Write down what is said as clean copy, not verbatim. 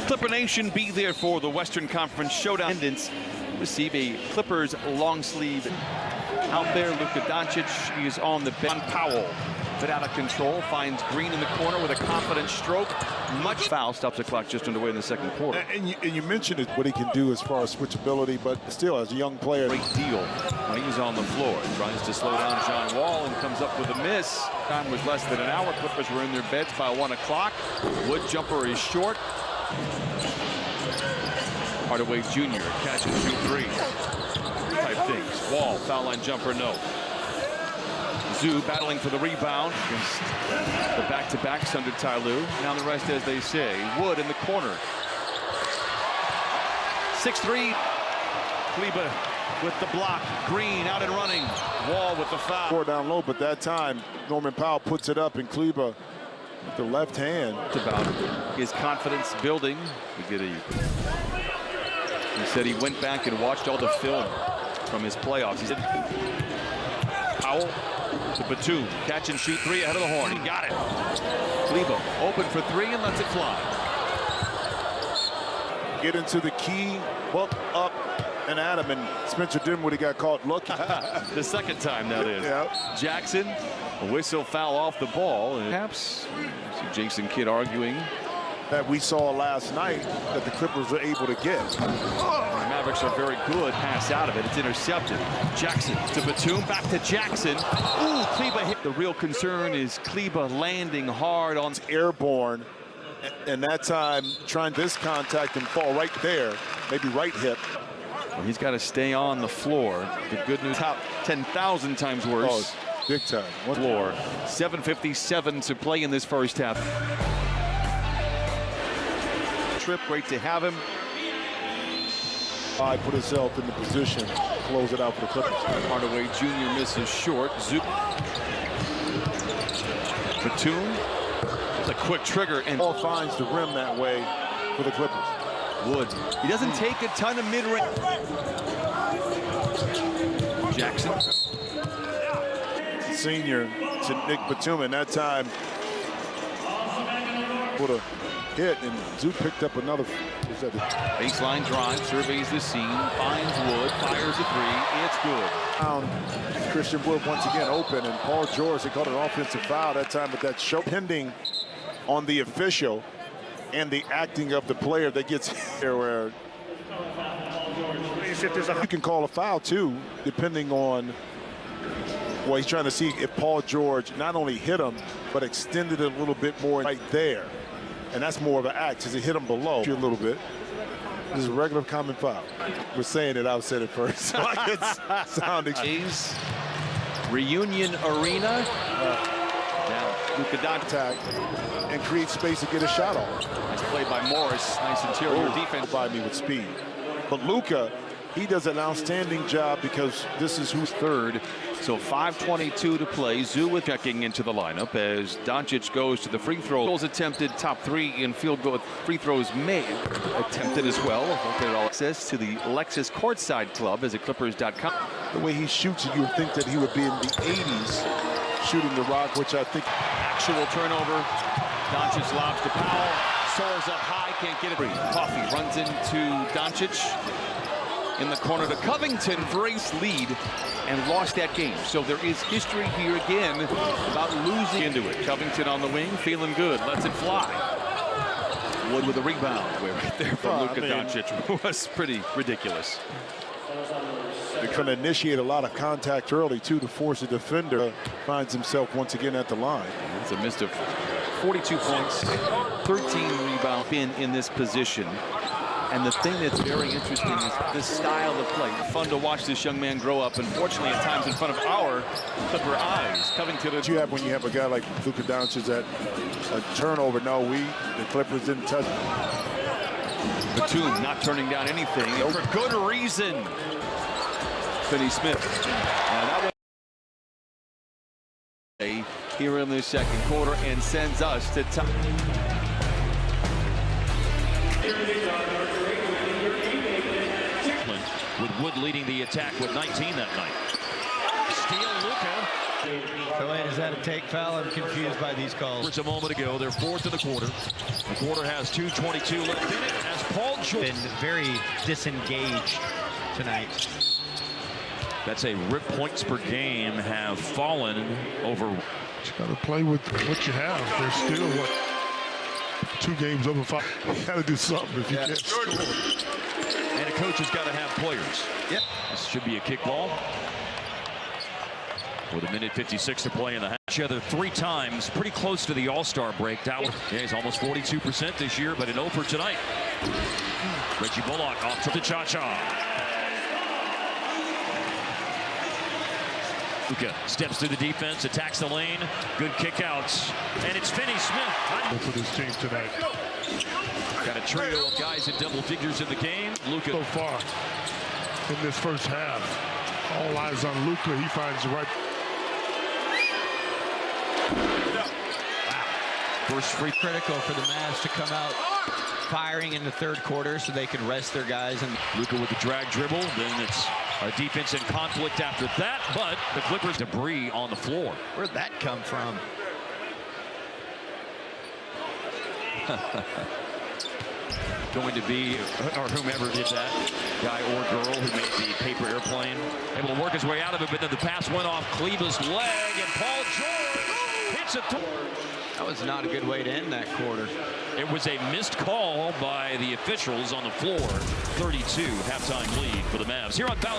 Clipper Nation, be there for the Western Conference Showdown. Receive a Clippers long sleeve. Out there, Luka Doncic is on the bench. Powell, bit out of control, finds Green in the corner with a confident stroke. Much foul, stops the clock just underway in the second quarter. And you mentioned what he can do as far as switchability, but still, as a young player. Great deal when he's on the floor. Tries to slow down John Wall and comes up with a miss. Time was less than an hour. Clippers were in their beds by 1 o'clock. Wood jumper is short. Hardaway Jr. catch and shoot three. Type things. Wall, foul line jumper, no. Zoo battling for the rebound against the back-to-backs under Ty Lue. Now the rest, as they say. Wood in the corner. 6'3". Kleber with the block. Green out and running. Wall with the foul. Four down low, but that time Norman Powell puts it up, and Kleber with the left hand. It's about his confidence building. He said he went back and watched all the film from his playoffs. He said, Powell to Batum, catch and shoot three ahead of the horn. He got it. Kleber open for three and lets it fly. Get into the key, bump up and at him, and Spencer Dinwiddie got caught looking. The second time, that is. Yep. Jackson, a whistle foul off the ball. And perhaps see Jason Kidd arguing that we saw last night that the Clippers were able to get. The Mavericks are very good. Pass out of it. It's intercepted. Jackson to Batum. Back to Jackson. Ooh, Kleber hit. The real concern is Kleber landing hard on. Airborne. And that time, trying this contact and fall right there. Maybe right hip. Well, he's got to stay on the floor. The good news, 10,000 times worse. Oh, big time. What floor? 7:57 to play in this first half. Great to have him. I put himself in the position to close it out for the Clippers. Hardaway Jr. misses short. Zoop. Batum. It's a quick trigger and ball finds the rim that way for the Clippers. Wood. He doesn't take a ton of mid-range. Jackson. Senior to Nick Batum, and that time put a hit, and Zoot picked up another. Baseline drive, surveys the scene, finds Wood, fires a three. It's good. Christian Wood once again open, and Paul George, they called an offensive foul that time, but that show pending on the official and the acting of the player that gets here, where you can call a foul too, depending on. Well, he's trying to see if Paul George not only hit him, but extended it a little bit more right there. And that's more of an act, because he hit him below a little bit. This is a regular common foul. We're saying it, I said it first. So it's sounding. Reunion Arena. Now, Luka Doncic and create space to get a shot off. Nice play by Morris. Nice interior defense by me with speed. But Luka, he does an outstanding job, because this is who's third. So 5:22 to play. Zoo with checking into the lineup as Doncic goes to the free throw. Goals attempted, top three in field goal. Free throws made, attempted as well. Access to the Lexus Courtside Club as at Clippers.com. The way he shoots it, you would think that he would be in the 80s shooting the rock, which I think. Actual turnover. Doncic lobs to Powell. Soars up high, can't get it. Coffey runs into Doncic. In the corner to Covington for a lead and lost that game. So there is history here again about losing into it. Covington on the wing, feeling good, lets it fly. Wood with a rebound. Right there from Luka Doncic was pretty ridiculous. They're going to initiate a lot of contact early too to force a defender. Finds himself once again at the line. It's a missed of 42 points, 13 rebounds in this position. And the thing that's very interesting is the style of play. Fun to watch this young man grow up. Unfortunately, at times in front of our Clipper eyes. Covington. What you have when you have a guy like Luka Doncic that a turnover. No, the Clippers didn't touch. Batum not turning down anything, and for good reason. Finney Smith. Now that was here in the second quarter and sends us to top. With Wood leading the attack with 19 that night. Steal Luka. So, is that a take foul? I'm confused by these calls. Just a moment ago, they're fourth in the quarter. The quarter has 2:22 left in it as Paul George. Been very disengaged tonight. That's a rip points per game have fallen over. Just got to play with what you have. There's still, 2 games over 5. You got to do something if you can't score. And a coach has got to have players. Yep. This should be a kick ball. With a minute 56 to play in the half. Each other 3 times, pretty close to the All-Star break. Yeah, he's almost 42% this year, but an 0 for tonight. Reggie Bullock off to the cha-cha. Luka steps through the defense, attacks the lane. Good kick outs. And it's Finney Smith. For this team tonight. Got a trio of guys in double figures in the game. Luka So far in this first half, all eyes on Luka. He finds the right. First free. Critical for the Mavs to come out firing in the third quarter so they can rest their guys. And Luka with the drag dribble. Then it's a defense in conflict after that. But the Clippers debris on the floor. where'd that come from? Going to be, or whomever did that, guy or girl who made the paper airplane, able to work his way out of it, but then the pass went off Kleber's leg, and Paul George hits it. That was not a good way to end that quarter. It was a missed call by the officials on the floor. 32 halftime lead for the Mavs. Here on Ballot.